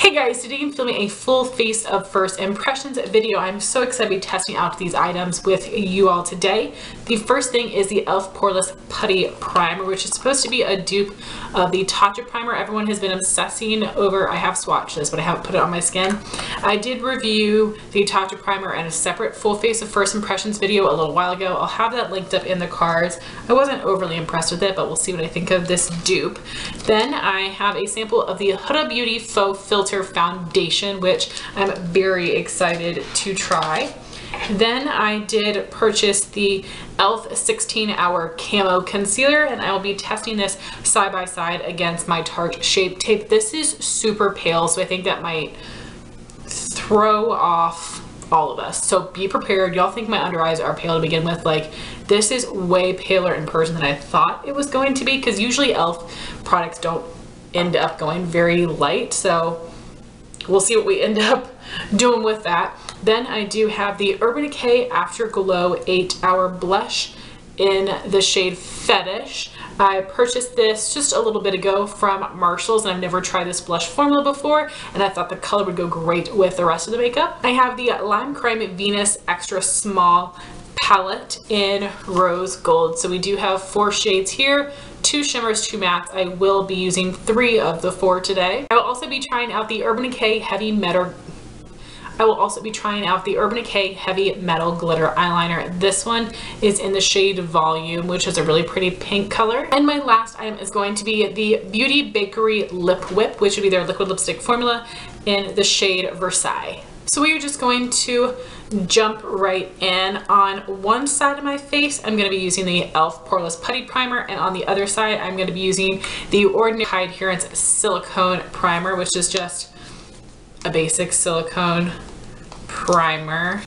Hey guys, today I'm filming a full face of first impressions video. I'm so excited to be testing out these items with you all today. The first thing is the e.l.f. Poreless Putty Primer, which is supposed to be a dupe of the Tatcha Primer everyone has been obsessing over. I have swatched this, but I haven't put it on my skin. I did review the Tatcha Primer in a separate full face of first impressions video a little while ago. I'll have that linked up in the cards. I wasn't overly impressed with it, but we'll see what I think of this dupe. Then I have a sample of the Huda Beauty Faux Filter Foundation, which I'm very excited to try. Then I did purchase the e.l.f. 16-Hour Camo Concealer, and I will be testing this side by side against my Tarte Shape Tape. This is super pale, so I think that might throw off all of us. So be prepared. Y'all think my under eyes are pale to begin with. Like, this is way paler in person than I thought it was going to be, because usually e.l.f. products don't end up going very light, so we'll see what we end up doing with that. Then I do have the Urban Decay Afterglow 8-Hour Blush in the shade Fetish. I purchased this just a little bit ago from Marshall's, and I've never tried this blush formula before, and I thought the color would go great with the rest of the makeup. I have the Lime Crime Venus Extra Small palette in Rose Gold. So we do have 4 shades here, 2 shimmers, 2 mattes. I will be using 3 of the 4 today. I will also be trying out the Urban Decay Heavy Metal Heavy Metal Glitter Eyeliner. This one is in the shade Volume, which is a really pretty pink color. And my last item is going to be the Beauty Bakerie Lip Whip, which would be their liquid lipstick formula in the shade Versailles. So we are just going to jump right in. On one side of my face, I'm going to be using the e.l.f. Poreless Putty Primer, and on the other side, I'm going to be using the Ordinary High Adherence Silicone Primer, which is just a basic silicone primer.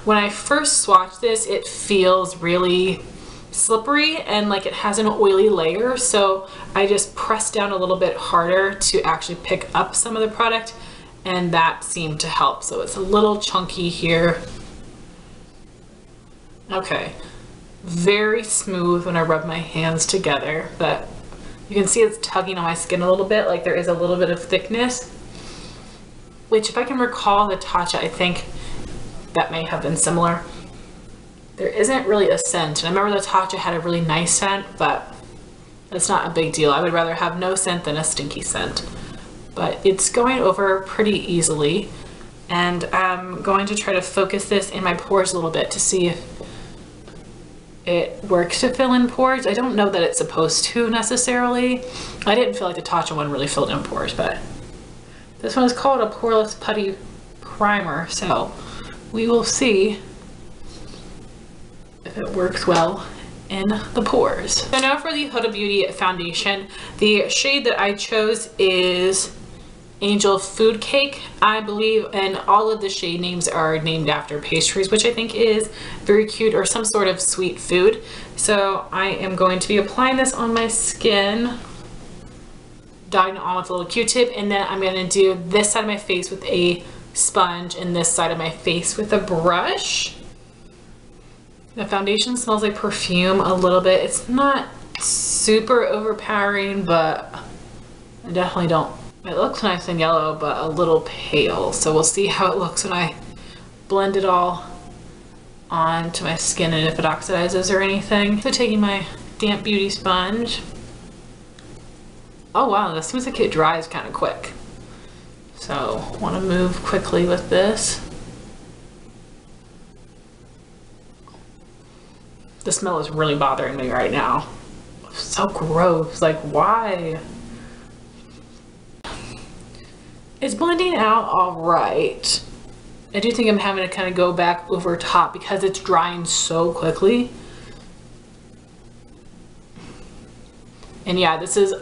When I first swatched this, it feels really slippery and like it has an oily layer, so I just pressed down a little bit harder to actually pick up some of the product, and that seemed to help. So it's a little chunky here. Okay, very smooth when I rub my hands together, but you can see it's tugging on my skin a little bit, like there is a little bit of thickness, which if I can recall the Tatcha, I think that may have been similar. There isn't really a scent, and I remember the Tatcha had a really nice scent, but it's not a big deal. I would rather have no scent than a stinky scent. But it's going over pretty easily, and I'm going to try to focus this in my pores a little bit to see if it works to fill in pores. I don't know that it's supposed to necessarily. I didn't feel like the Tatcha one really filled in pores, but this one is called a Poreless Putty Primer, so we will see if it works well in the pores. So now for the Huda Beauty foundation. The shade that I chose is Angel Food Cake, I believe, and all of the shade names are named after pastries, which I think is very cute, or some sort of sweet food. So I am going to be applying this on my skin, dotting it on with a little Q-tip, and then I'm going to do this side of my face with a sponge and this side of my face with a brush. The foundation smells like perfume a little bit. It's not super overpowering, but I definitely don't. It looks nice and yellow, but a little pale. So we'll see how it looks when I blend it all onto my skin and if it oxidizes or anything. So taking my damp beauty sponge. Oh wow, this seems like it dries kind of quick. So want to move quickly with this. The smell is really bothering me right now. So gross, like why? It's blending out all right. I do think I'm having to kind of go back over top because it's drying so quickly. And yeah, this is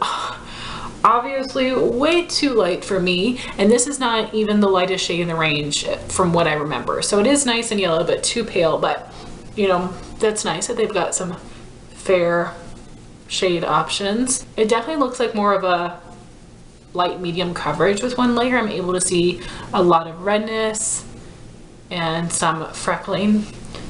obviously way too light for me, and this is not even the lightest shade in the range from what I remember. So it is nice and yellow, but too pale, but you know, that's nice that they've got some fair shade options. It definitely looks like more of a light medium coverage with one layer. I'm able to see a lot of redness and some freckling.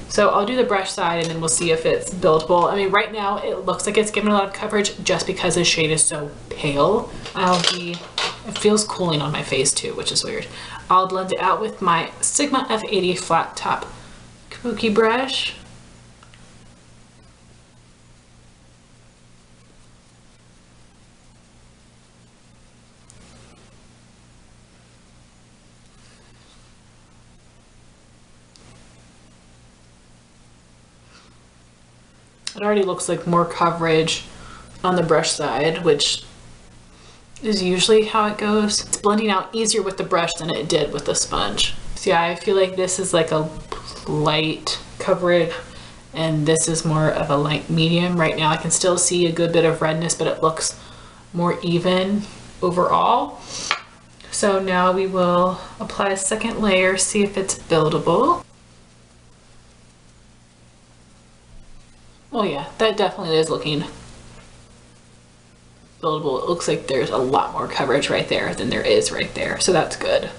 So I'll do the brush side and then we'll see if it's buildable. I mean, right now it looks like it's giving a lot of coverage just because the shade is so pale. It feels cooling on my face too, which is weird. I'll blend it out with my Sigma F80 flat top kabuki brush. It already looks like more coverage on the brush side, which is usually how it goes. It's blending out easier with the brush than it did with the sponge. So yeah, I feel like this is like a light coverage and this is more of a light medium. Right now I can still see a good bit of redness, but it looks more even overall. So now we will apply a second layer, see if it's buildable. Oh yeah, that definitely is looking buildable. It looks like there's a lot more coverage right there than there is right there, so that's good.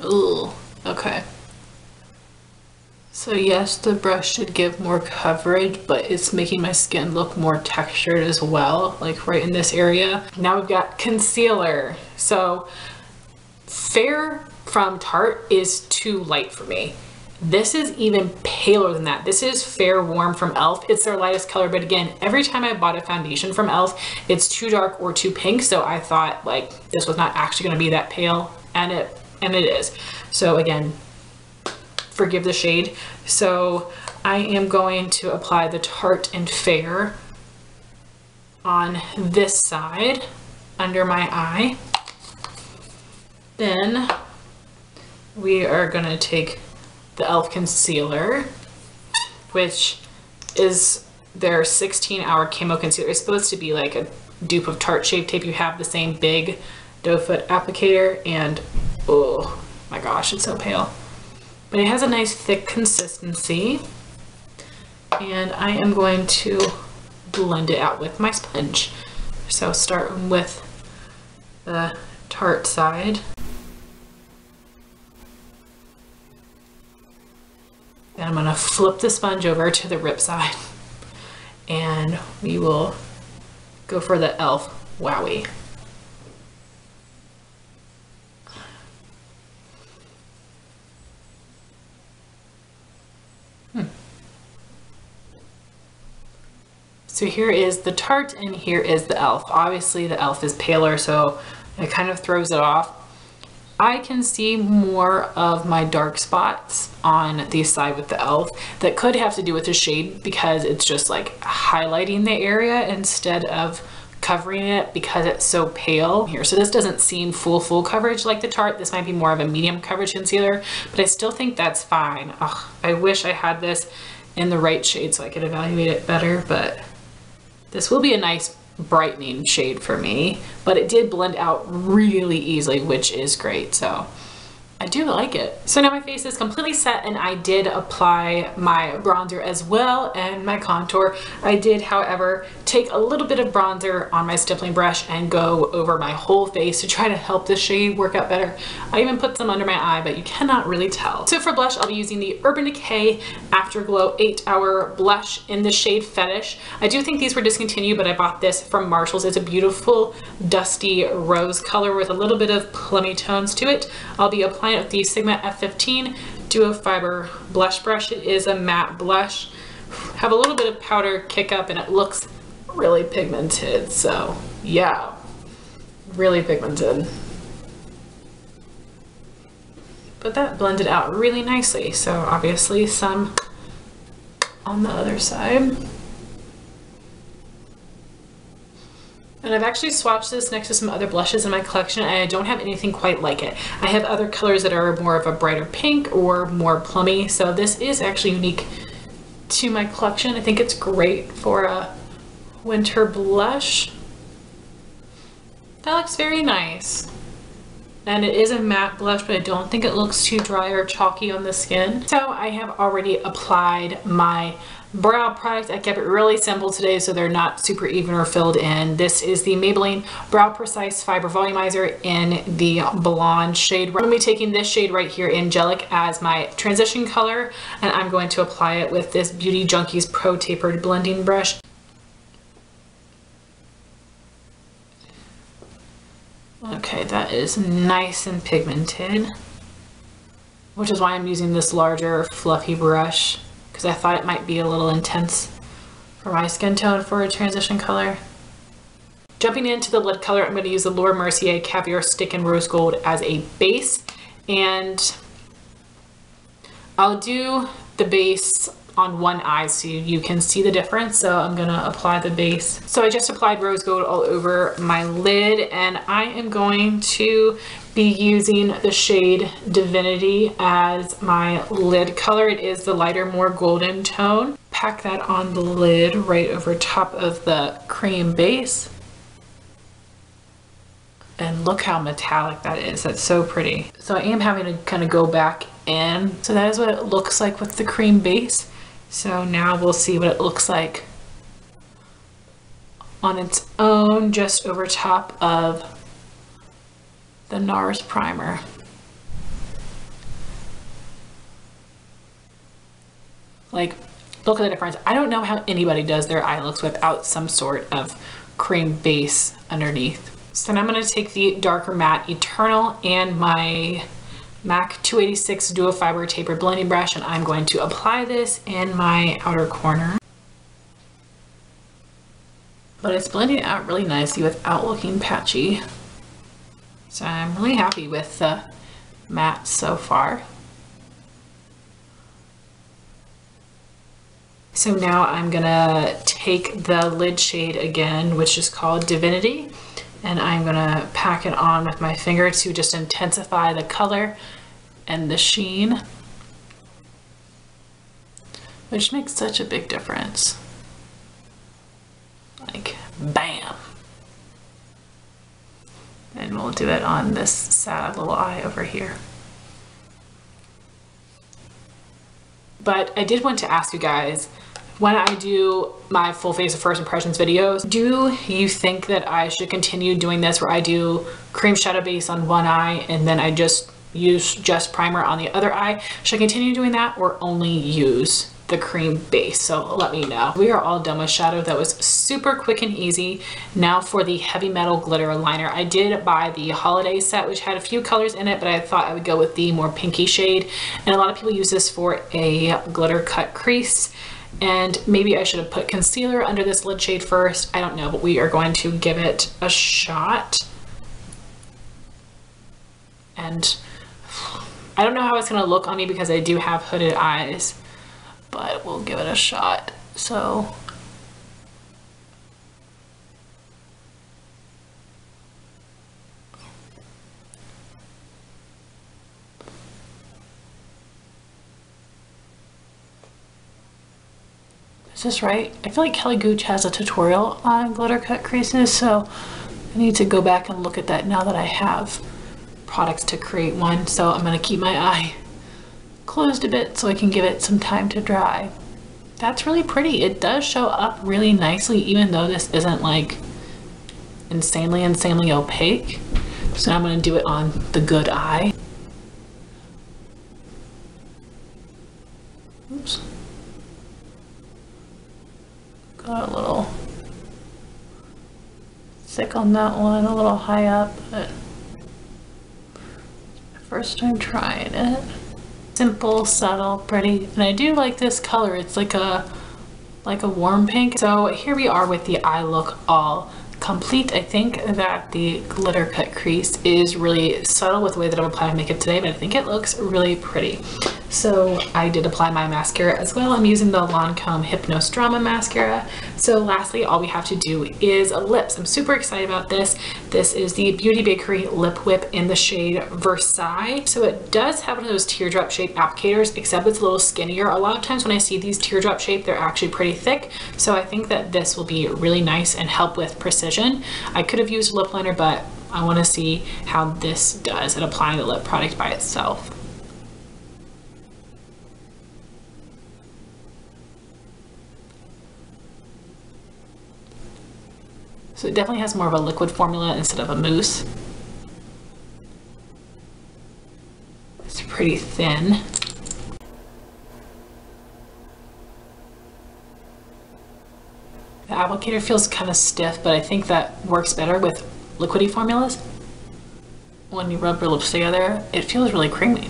Ooh, okay. So yes, the brush should give more coverage, but it's making my skin look more textured as well, like right in this area. Now we've got concealer. So Fair from Tarte is too light for me. This is even paler than that. This is Fair Warm from e.l.f. It's their lightest color, but again, every time I bought a foundation from e.l.f., it's too dark or too pink, so I thought like this was not actually gonna be that pale, and it is. So again, forgive the shade. So I am going to apply the Tarte and Fair on this side under my eye. Then we are gonna take the e.l.f. concealer, which is their 16-hour Camo Concealer. It's supposed to be like a dupe of Tarte Shape Tape. You have the same big doe foot applicator, and oh my gosh, it's so pale. But it has a nice thick consistency, and I am going to blend it out with my sponge. So starting with the Tarte side. Then I'm gonna flip the sponge over to the rip side, and we will go for the e.l.f. Wowie. So here is the Tarte and here is the e.l.f. Obviously the e.l.f. is paler, so it kind of throws it off. I can see more of my dark spots on the side with the e.l.f. That could have to do with the shade, because it's just like highlighting the area instead of covering it because it's so pale here. So this doesn't seem full coverage like the Tarte. This might be more of a medium coverage concealer, but I still think that's fine. Ugh, I wish I had this in the right shade so I could evaluate it better, but this will be a nice brightening shade for me, but it did blend out really easily, which is great. So I do like it. So now my face is completely set, and I did apply my bronzer as well and my contour. I did, however, take a little bit of bronzer on my stippling brush and go over my whole face to try to help the shade work out better. I even put some under my eye, but you cannot really tell. So for blush, I'll be using the Urban Decay Afterglow 8-Hour Blush in the shade Fetish. I do think these were discontinued, but I bought this from Marshall's. It's a beautiful dusty rose color with a little bit of plummy tones to it. I'll be applying it with the Sigma F15 Duo Fiber Blush Brush. It is a matte blush. Have a little bit of powder kick up, and it looks really pigmented. So yeah, really pigmented. But that blended out really nicely. So obviously some on the other side. And I've actually swatched this next to some other blushes in my collection, and I don't have anything quite like it. I have other colors that are more of a brighter pink or more plummy, so this is actually unique to my collection. I think it's great for a winter blush. That looks very nice. and it is a matte blush, but I don't think it looks too dry or chalky on the skin. So I have already applied my brow product. I kept it really simple today so they're not super even or filled in. This is the Maybelline Brow Precise Fiber Volumizer in the blonde shade. I'm going to be taking this shade right here, Angelic, as my transition color, and I'm going to apply it with this Beauty Junkies Pro Tapered Blending Brush. Okay, that is nice and pigmented, which is why I'm using this larger fluffy brush, because I thought it might be a little intense for my skin tone for a transition color. Jumping into the lid color, I'm going to use the Mercier Caviar Stick in Rose Gold as a base, and I'll do the base on one eye so you can see the difference. So I'm gonna apply the base. So I just applied rose gold all over my lid, and I am going to be using the shade Divinity as my lid color. It is the lighter, more golden tone. Pack that on the lid right over top of the cream base. And look how metallic that is. That's so pretty. So I am having to kind of go back in. So that is what it looks like with the cream base. So now we'll see what it looks like on its own, just over top of the NARS primer. Like, look at the difference. I don't know how anybody does their eye looks without some sort of cream base underneath. So now I'm going to take the darker matte Eternal and my MAC 286 Duo Fiber Tapered Blending Brush, and I'm going to apply this in my outer corner. But it's blending out really nicely without looking patchy. So I'm really happy with the matte so far. So now I'm gonna take the lid shade again, which is called Divinity, and I'm gonna pack it on with my finger to just intensify the color and the sheen, which makes such a big difference. Like, bam! And we'll do it on this sad little eye over here. But I did want to ask you guys, when I do my full face of first impressions videos, do you think that I should continue doing this where I do cream shadow base on one eye and then I just use just primer on the other eye? Should I continue doing that or only use the cream base? So let me know. We are all done with shadow. That was super quick and easy. Now for the Heavy Metal glitter liner. I did buy the holiday set, which had a few colors in it, but I thought I would go with the more pinky shade, and a lot of people use this for a glitter cut crease. And maybe I should have put concealer under this lid shade first. I don't know, but we are going to give it a shot. And I don't know how it's going to look on me because I do have hooded eyes, but we'll give it a shot. So is this right? I feel like Kelly Gooch has a tutorial on glitter cut creases, so I need to go back and look at that now that I have products to create one. So I'm going to keep my eye closed a bit so I can give it some time to dry. That's really pretty. It does show up really nicely, even though this isn't like insanely opaque. So I'm going to do it on the good eye. Oops. Got a little thick on that one, a little high up, but it's my first time trying it. Simple, subtle, pretty, and I do like this color. It's like a warm pink. So here we are with the eye look all complete. I think that the glitter cut crease is really subtle with the way that I'm applying makeup today, but I think it looks really pretty. So I did apply my mascara as well. I'm using the Lancome Hypnose Drama mascara. So lastly, all we have to do is lips. I'm super excited about this. This is the Beauty Bakerie Lip Whip in the shade Versailles. So it does have one of those teardrop shaped applicators, except it's a little skinnier. A lot of times when I see these teardrop shaped, they're actually pretty thick. So I think that this will be really nice and help with precision. I could have used lip liner, but I want to see how this does at applying the lip product by itself. So it definitely has more of a liquid formula instead of a mousse. It's pretty thin. The applicator feels kind of stiff, but I think that works better with liquidy formulas. When you rub your lips together, it feels really creamy,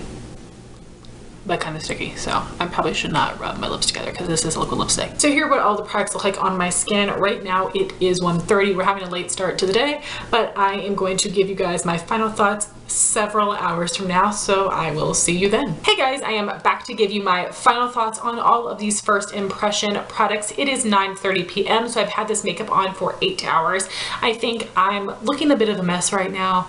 but kind of sticky. So I probably should not rub my lips together because this is a liquid lipstick. So here are what all the products look like on my skin. Right now it is 1:30. We're having a late start to the day, but I am going to give you guys my final thoughts several hours from now, so I will see you then. Hey guys, I am back to give you my final thoughts on all of these first impression products. It is 9:30 p.m. so I've had this makeup on for 8 hours. I think I'm looking a bit of a mess right now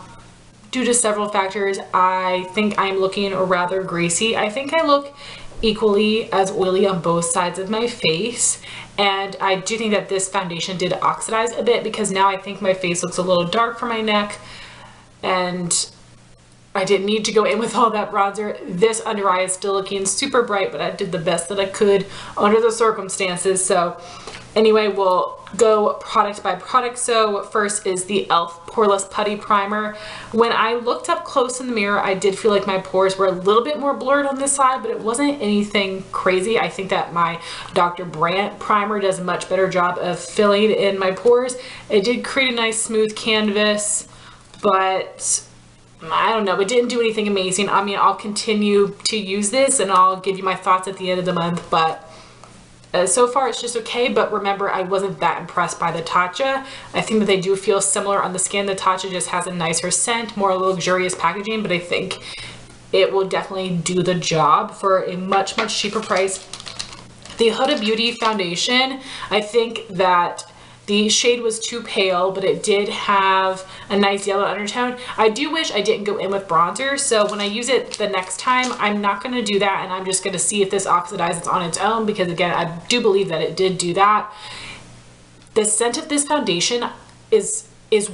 due to several factors. I think I'm looking rather greasy. I think I look equally as oily on both sides of my face, and I do think that this foundation did oxidize a bit because now I think my face looks a little dark for my neck, and I didn't need to go in with all that bronzer. This under eye is still looking super bright, but I did the best that I could under the circumstances. So anyway, we'll go product by product. So first is the e.l.f. Poreless Putty Primer. When I looked up close in the mirror, I did feel like my pores were a little bit more blurred on this side, but it wasn't anything crazy. I think that my Dr. Brandt primer does a much better job of filling in my pores. It did create a nice smooth canvas, but I don't know, it didn't do anything amazing. I mean, I'll continue to use this and I'll give you my thoughts at the end of the month, but so far it's just okay. But remember, I wasn't that impressed by the Tatcha. I think that they do feel similar on the skin. The Tatcha just has a nicer scent, more luxurious packaging, but I think it will definitely do the job for a much, much cheaper price. The Huda Beauty foundation, I think that the shade was too pale, but it did have a nice yellow undertone. I do wish I didn't go in with bronzer, so when I use it the next time, I'm not going to do that, and I'm just going to see if this oxidizes on its own, because again, I do believe that it did do that. The scent of this foundation is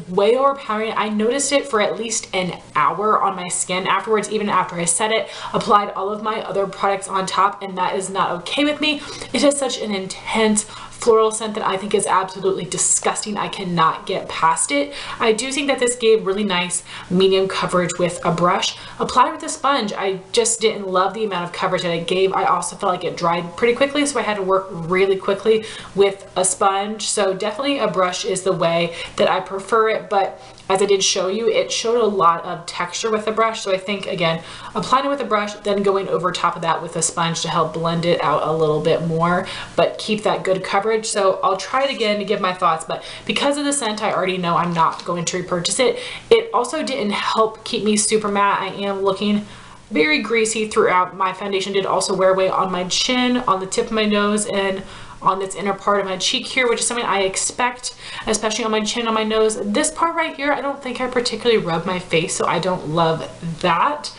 way overpowering. I noticed it for at least an hour on my skin afterwards, even after I set it, applied all of my other products on top, and that is not okay with me. It has such an intense floral scent that I think is absolutely disgusting. I cannot get past it. I do think that this gave really nice medium coverage with a brush. Applied with a sponge, I just didn't love the amount of coverage that it gave. I also felt like it dried pretty quickly, so I had to work really quickly with a sponge. So definitely a brush is the way that I prefer it, but as I did show you, it showed a lot of texture with the brush. So I think, again, applying it with a brush, then going over top of that with a sponge to help blend it out a little bit more, but keep that good coverage. So I'll try it again to give my thoughts, but because of the scent, I already know I'm not going to repurchase it. It also didn't help keep me super matte. I am looking very greasy throughout. My foundation did also wear away on my chin, on the tip of my nose, and on this inner part of my cheek here, which is something I expect, especially on my chin, on my nose. This part right here, I don't think I particularly rub my face, so I don't love that.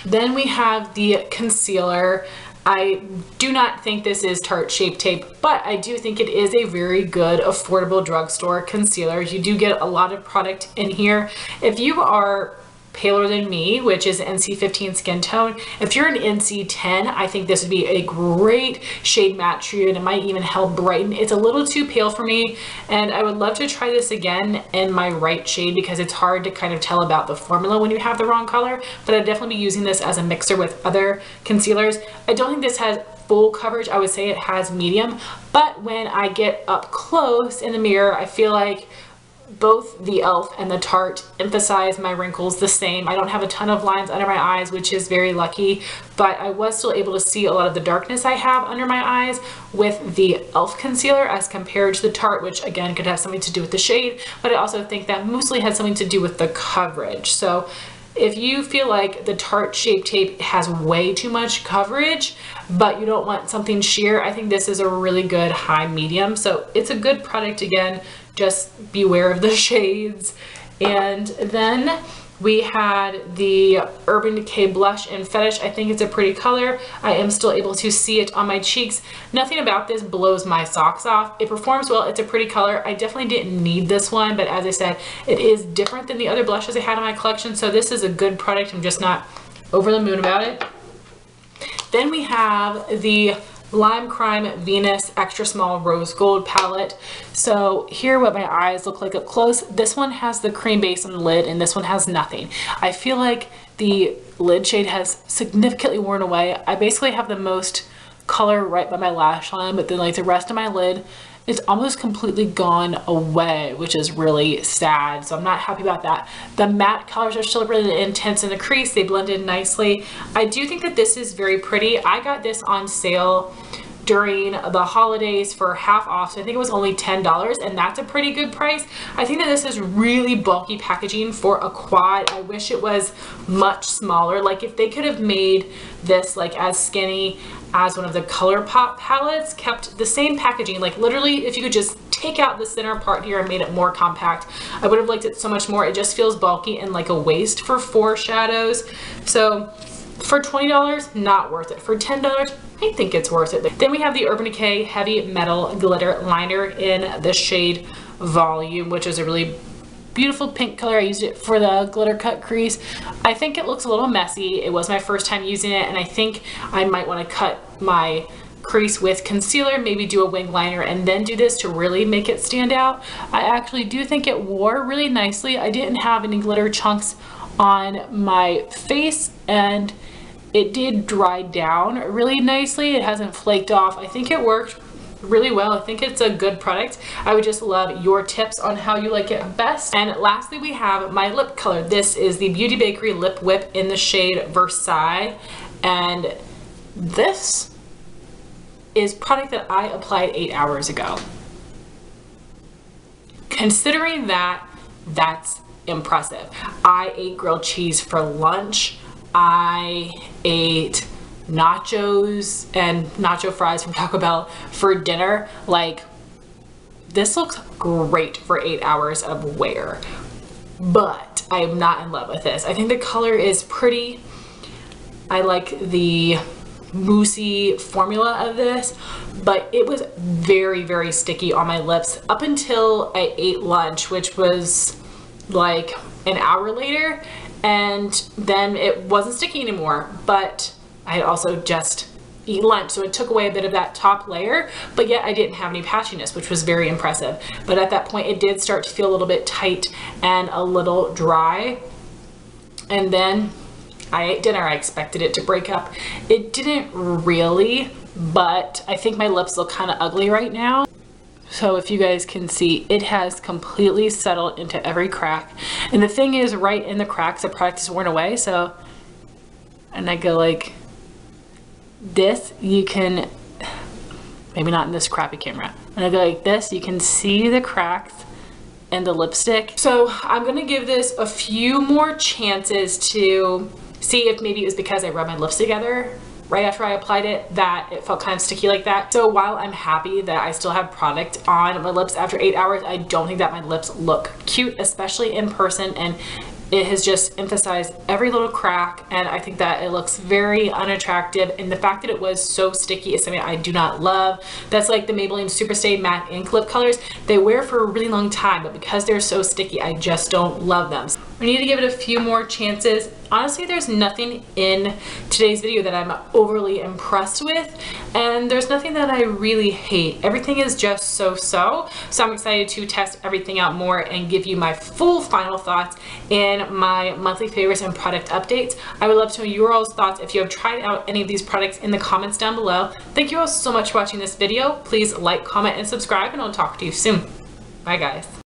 Then we have the concealer. I do not think this is Tarte Shape Tape, but I do think it is a very good, affordable drugstore concealer. You do get a lot of product in here. If you are paler than me, which is NC15 skin tone, if you're an NC10, I think this would be a great shade match for you, and it might even help brighten. It's a little too pale for me, and I would love to try this again in my right shade, because it's hard to kind of tell about the formula when you have the wrong color, but I'd definitely be using this as a mixer with other concealers. I don't think this has full coverage. I would say it has medium, but when I get up close in the mirror, I feel like both the e.l.f. and the Tarte emphasize my wrinkles the same. I don't have a ton of lines under my eyes, which is very lucky, but I was still able to see a lot of the darkness I have under my eyes with the e.l.f. concealer as compared to the Tarte, which again could have something to do with the shade, but I also think that mostly had something to do with the coverage. So if you feel like the Tarte Shape Tape has way too much coverage, but you don't want something sheer, I think this is a really good high medium. So it's a good product. Again, just beware of the shades. And then We had the Urban Decay blush in Fetish. I think it's a pretty color. I am still able to see it on my cheeks. Nothing about this blows my socks off. It performs well. It's a pretty color. I definitely didn't need this one, but as I said, it is different than the other blushes I had in my collection, so this is a good product. I'm just not over the moon about it. Then we have the Lime Crime Venus Extra Small Rose Gold palette. So here what my eyes look like up close. This one has the cream base on the lid and this one has nothing. I feel like the lid shade has significantly worn away. I basically have the most color right by my lash line, but then like the rest of my lid, it's almost completely gone away, which is really sad. So I'm not happy about that. The matte colors are still really intense in the crease. They blend in nicely. I do think that this is very pretty. I got this on sale during the holidays for half off, so I think it was only $10, and that's a pretty good price. I think that this is really bulky packaging for a quad. I wish it was much smaller. Like if they could have made this like as skinny as one of the ColourPop palettes, kept the same packaging, like literally if you could just take out the center part here and made it more compact, I would have liked it so much more. It just feels bulky and like a waste for 4 shadows. So for $20, not worth it. For $10, I think it's worth it. Then we have the Urban Decay Heavy Metal Glitter Liner in the shade Volume, which is a really beautiful pink color. I used it for the glitter cut crease. I think it looks a little messy. It was my first time using it, and I think I might want to cut my crease with concealer, maybe do a wing liner, and then do this to really make it stand out. I actually do think it wore really nicely. I didn't have any glitter chunks on my face, and it did dry down really nicely. It hasn't flaked off. I think it worked really well. I think it's a good product. I would just love your tips on how you like it best. And lastly, we have my lip color. This is the Beauty Bakerie Lip Whip in the shade Versailles, and this is product that I applied 8 hours ago. Considering that, that's impressive. I ate grilled cheese for lunch. I ate nachos and nacho fries from Taco Bell for dinner. Like, this looks great for 8 hours of wear, but I am not in love with this. I think the color is pretty. I like the moussey formula of this, but it was very, very sticky on my lips up until I ate lunch, which was like an hour later, and then it wasn't sticky anymore. But I had also just eaten lunch, so it took away a bit of that top layer, but yet I didn't have any patchiness, which was very impressive. But at that point, it did start to feel a little bit tight and a little dry. And then I ate dinner. I expected it to break up. It didn't really, but I think my lips look kind of ugly right now. So if you guys can see, it has completely settled into every crack. And the thing is, right in the cracks, the product is worn away. So, and I go like this, you can, maybe not in this crappy camera. And I go like this, you can see the cracks in the lipstick. So I'm gonna give this a few more chances to see if maybe it was because I rubbed my lips together right after I applied it that it felt kind of sticky like that. So while I'm happy that I still have product on my lips after 8 hours, I don't think that my lips look cute, especially in person, and it has just emphasized every little crack, and I think that it looks very unattractive. And the fact that it was so sticky is something I do not love. That's like the Maybelline Superstay Matte Ink Lip colors. They wear for a really long time, but because they're so sticky, I just don't love them. We need to give it a few more chances. Honestly, there's nothing in today's video that I'm overly impressed with, and there's nothing that I really hate. Everything is just so-so. So I'm excited to test everything out more and give you my full final thoughts in my monthly favorites and product updates. I would love to know your all's thoughts if you have tried out any of these products in the comments down below. Thank you all so much for watching this video. Please like, comment, and subscribe, and I'll talk to you soon. Bye guys.